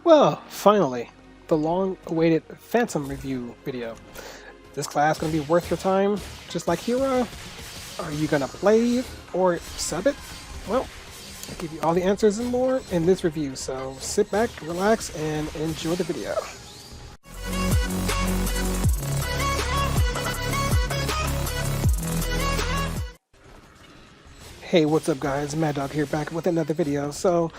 Well, finally, the long-awaited Phantom review video. This class gonna be worth your time, just like Hero? Are you gonna play it or sub it? Well, I'll give you all the answers and more in this review, so sit back, relax, and enjoy the video. Hey, what's up guys? Mad Dog here, back with another video. So,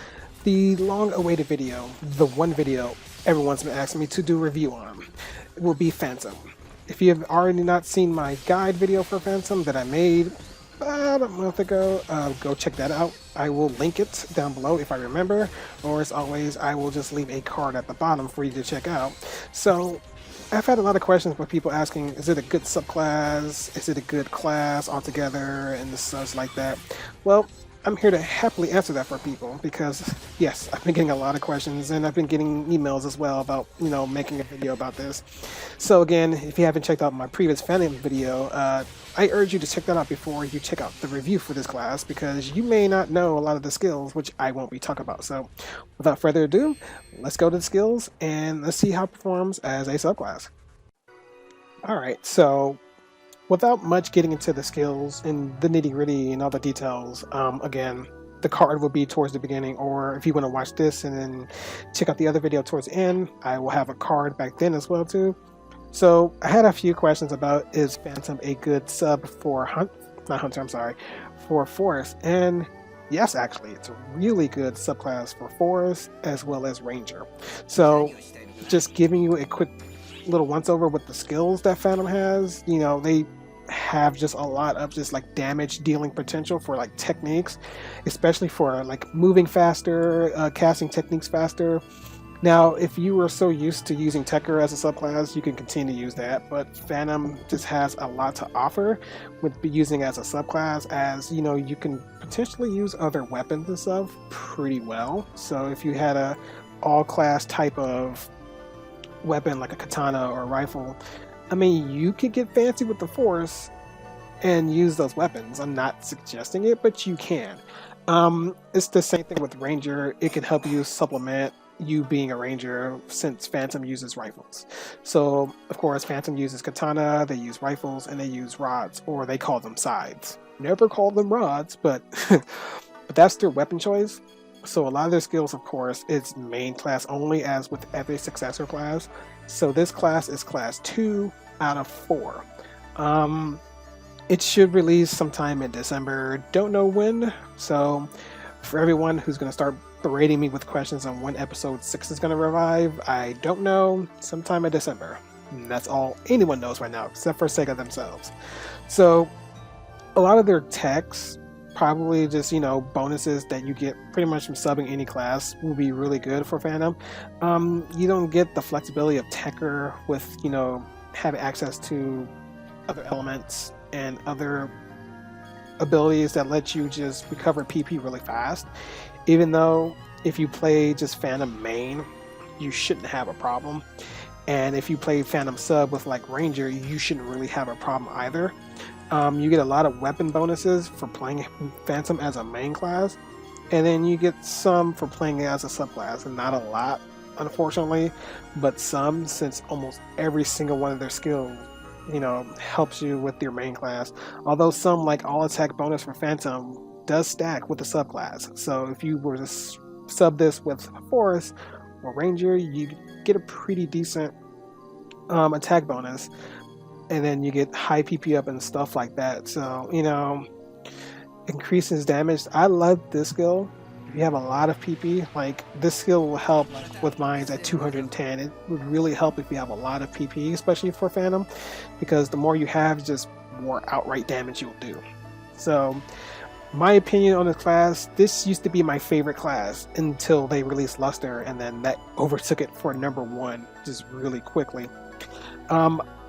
the long-awaited video, the one video everyone's been asking me to do a review on, will be Phantom. If you have already not seen my guide video for Phantom that I made about a month ago, go check that out. I will link it down below if I remember, or as always, I will just leave a card at the bottom for you to check out. So, I've had a lot of questions with people asking, is it a good subclass? Is it a good class altogether? And such like that. Well, I'm here to happily answer that for people because, yes, I've been getting a lot of questions and I've been getting emails as well about, making a video about this. So again, if you haven't checked out my previous Phantom video, I urge you to check that out before you check out the review for this class because you may not know a lot of the skills, which I won't be talking about. So without further ado, let's go to the skills and let's see how it performs as a subclass. Alright, so without much getting into the skills and the nitty-gritty and all the details, again, the card will be towards the beginning, or if you want to watch this and then check out the other video towards the end, I will have a card back then as well too. So I had a few questions about, is Phantom a good sub for for Forest? And yes, actually, it's a really good subclass for Forest as well as Ranger. So just giving you a quick little once over with the skills that Phantom has, they have just a lot of just like damage dealing potential for like techniques, especially for like moving faster, casting techniques faster. Now, if you were so used to using Tekker as a subclass, you can continue to use that, but Phantom just has a lot to offer with using as a subclass, as you can potentially use other weapons and stuff pretty well. So if you had a all-class type of weapon like a katana or a rifle, I mean, you could get fancy with the Force and use those weapons. I'm not suggesting it, but you can. It's the same thing with Ranger. It can help you supplement you being a Ranger since Phantom uses rifles. So, of course, Phantom uses katana, they use rifles, and they use rods, or they call them sides. Never call them rods, but, but that's their weapon choice. So a lot of their skills, of course, is main class only, as with every Successor class. So this class is class 2 out of 4. It should release sometime in December. Don't know when. So for everyone who's going to start berating me with questions on when episode 6 is going to revive, I don't know. Sometime in December. And that's all anyone knows right now, except for Sega themselves. So a lot of their techs, probably just bonuses that you get pretty much from subbing any class, will be really good for Phantom. You don't get the flexibility of Tekker with having access to other elements and other abilities that let you just recover PP really fast. Even though if you play just Phantom main, you shouldn't have a problem, and if you play Phantom sub with like Ranger, you shouldn't really have a problem either. You get a lot of weapon bonuses for playing Phantom as a main class, and then you get some for playing it as a subclass, and not a lot, unfortunately, but some, since almost every single one of their skills, helps you with your main class. Although some, like all attack bonus for Phantom, does stack with the subclass. So if you were to sub this with Forest or Ranger, you get a pretty decent attack bonus. And then you get high PP up and stuff like that. So, increases damage. I love this skill. If you have a lot of PP, like this skill will help with mines at 210. It would really help if you have a lot of PP, especially for Phantom, because the more you have, just more outright damage you'll do. So, my opinion on this class, this used to be my favorite class until they released Luster, and then that overtook it for number 1 just really quickly.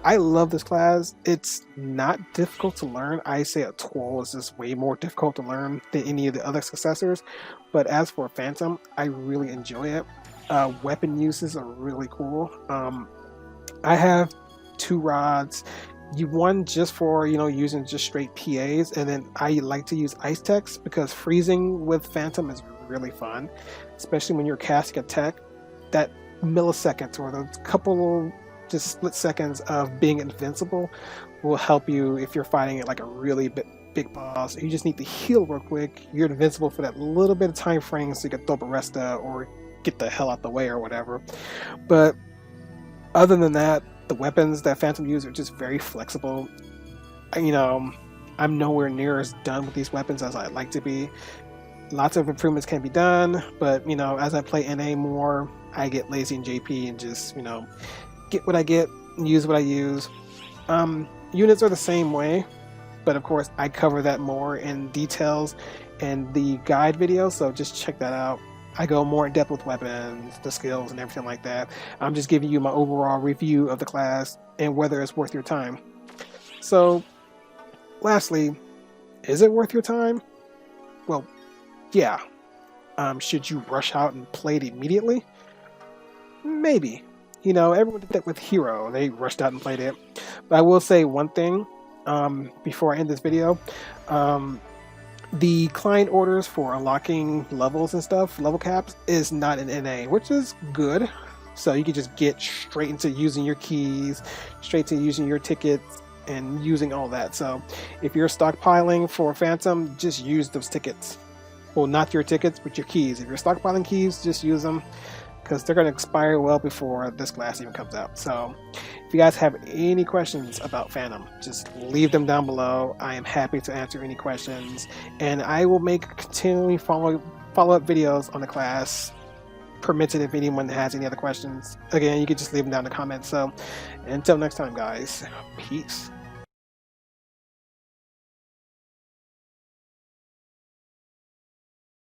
I love this class. It's not difficult to learn. I say a Twirl is just way more difficult to learn than any of the other Successors. But as for Phantom, I really enjoy it. Weapon uses are really cool. I have 2 rods. One just for using just straight PAs, and then I like to use ice techs because freezing with Phantom is really fun, especially when you're casting a tech. that milliseconds or those couple just split seconds of being invincible will help you if you're fighting it like a really big boss. You just need to heal real quick. You're invincible for that little bit of time frame so you can throw up a resta or get the hell out the way or whatever. But other than that, the weapons that Phantom uses are just very flexible. You know, I'm nowhere near as done with these weapons as I'd like to be. Lots of improvements can be done, but you know, as I play NA more, I get lazy in JP and just, you know, get what I get and use what I use. Units are the same way, but of course I cover that more in details in the guide video, so just check that out. I go more in depth with weapons, the skills, and everything like that. I'm just giving you my overall review of the class and whether it's worth your time. So, lastly, is it worth your time? Well, yeah. Should you rush out and play it immediately? Maybe. You know, everyone did that with Hero. They rushed out and played it. But I will say one thing before I end this video. The client orders for unlocking levels and stuff, level caps, is not in NA, which is good. So you can just get straight into using your keys, straight to using your tickets, and using all that. So if you're stockpiling for Phantom, just use those tickets. Well, not your tickets, but your keys. If you're stockpiling keys, just use them, because they're going to expire well before this class even comes out. So if you guys have any questions about Phantom, just leave them down below. I am happy to answer any questions, and I will make continuing follow-up videos on the class, permitted if anyone has any other questions. Again, you can just leave them down in the comments. So until next time, guys, peace.